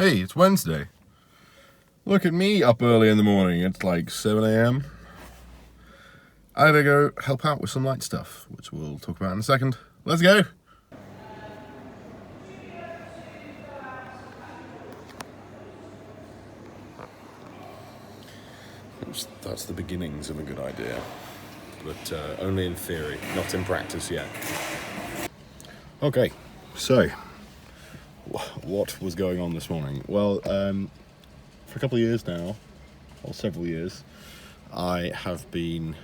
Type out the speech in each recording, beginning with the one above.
Hey, it's Wednesday. Look at me up early in the morning. It's like 7 a.m. I gotta go help out with some light stuff, which we'll talk about in a second. Let's go! That's the beginnings of a good idea, but only in theory, not in practice yet. Okay, so what was going on this morning? Well, for a couple of years now, or several years, I have been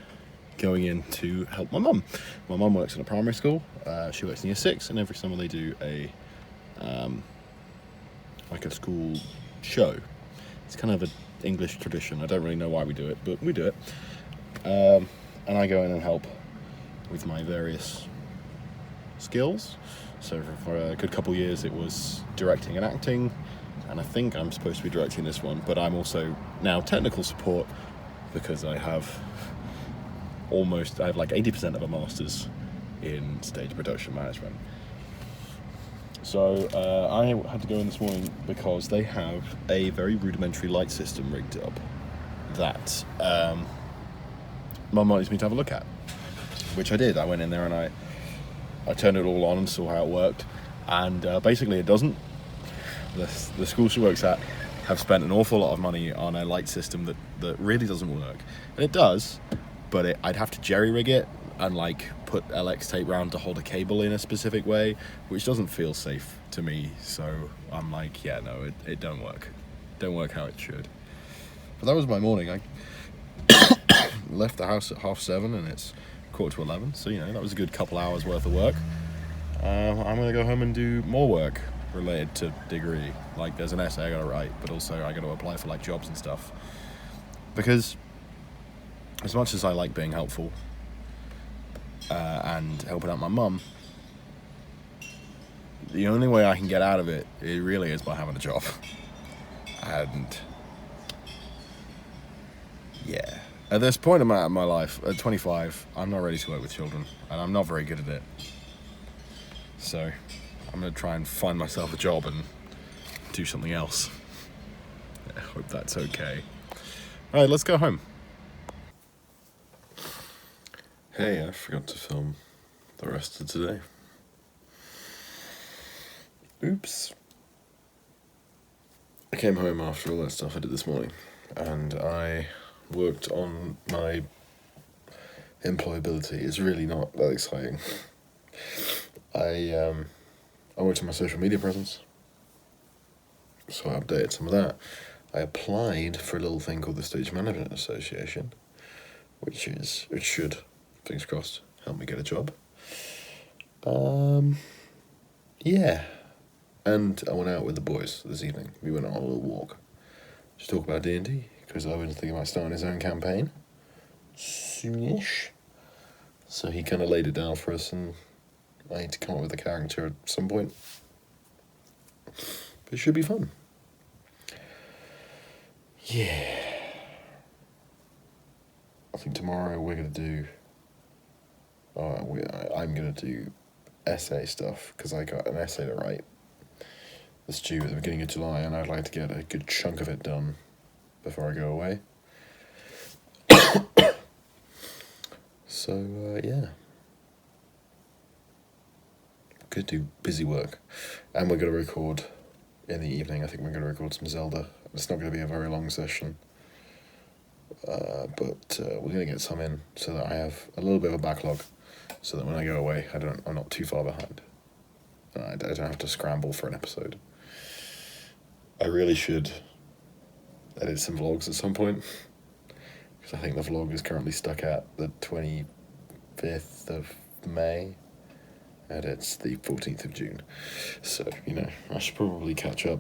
going in to help my mum. My mum works in a primary school. She works in year 6, and every summer they do a school show. It's kind of an English tradition. I don't really know why we do it, but we do it. And I go in and help with my various skills. So for a good couple of years it was directing and acting, and I think I'm supposed to be directing this one, but I'm also now technical support because I have like 80% of a master's in stage production management. So I had to go in this morning because they have a very rudimentary light system rigged up that Mum wanted me to have a look at, which I did. I went in there and I turned it all on and saw how it worked, and basically it doesn't. The school she works at have spent an awful lot of money on a light system that really doesn't work, and it does, but I'd have to jerry-rig it and like put LX tape round to hold a cable in a specific way, which doesn't feel safe to me. So I'm like, yeah, no, it don't work how it should. But that was my morning. I left the house at 7:30 and it's 11:15, so that was a good couple hours worth of work. I'm gonna go home and do more work related to degree. Like there's an essay I gotta write, but also I gotta apply for like jobs and stuff, because as much as I like being helpful and helping out my mum, the only way I can get out of it really is by having a job. And yeah, at this point in my life, at 25, I'm not ready to work with children, and I'm not very good at it. So I'm going to try and find myself a job and do something else. I hope that's okay. Alright, let's go home. Hey, I forgot to film the rest of today. Oops. I came home after all that stuff I did this morning, and I worked on my employability. It's really not that exciting. I worked on my social media presence, so I updated some of that. I applied for a little thing called the Stage Management Association, it should, fingers crossed, help me get a job. Yeah. And I went out with the boys this evening. We went on a little walk to talk about D&D, because I was thinking about starting his own campaign soonish. So he kind of laid it down for us, and I need to come up with a character at some point. But it should be fun. Yeah. I think tomorrow we're going to do... I'm going to do essay stuff, because I got an essay to write. It's due at the beginning of July, and I'd like to get a good chunk of it done before I go away. So, yeah. Could do busy work. And we're going to record in the evening. I think we're going to record some Zelda. It's not going to be a very long session. But we're going to get some in so that I have a little bit of a backlog, so that when I go away, I'm not too far behind. I don't have to scramble for an episode. I really should edit some vlogs at some point, because I think the vlog is currently stuck at the 25th of May, and it's the 14th of June. So, I should probably catch up.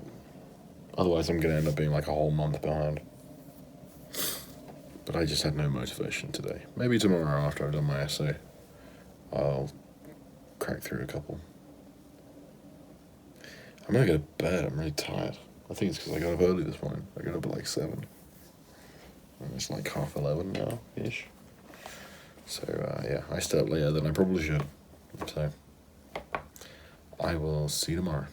Otherwise, I'm going to end up being like a whole month behind. But I just had no motivation today. Maybe tomorrow, after I've done my essay, I'll crack through a couple. I'm going to go to bed. I'm really tired. I think it's because I got up early this morning. I got up at like 7. And it's like 11:30 now-ish. So, yeah, I stay up later than I probably should. So, I will see you tomorrow.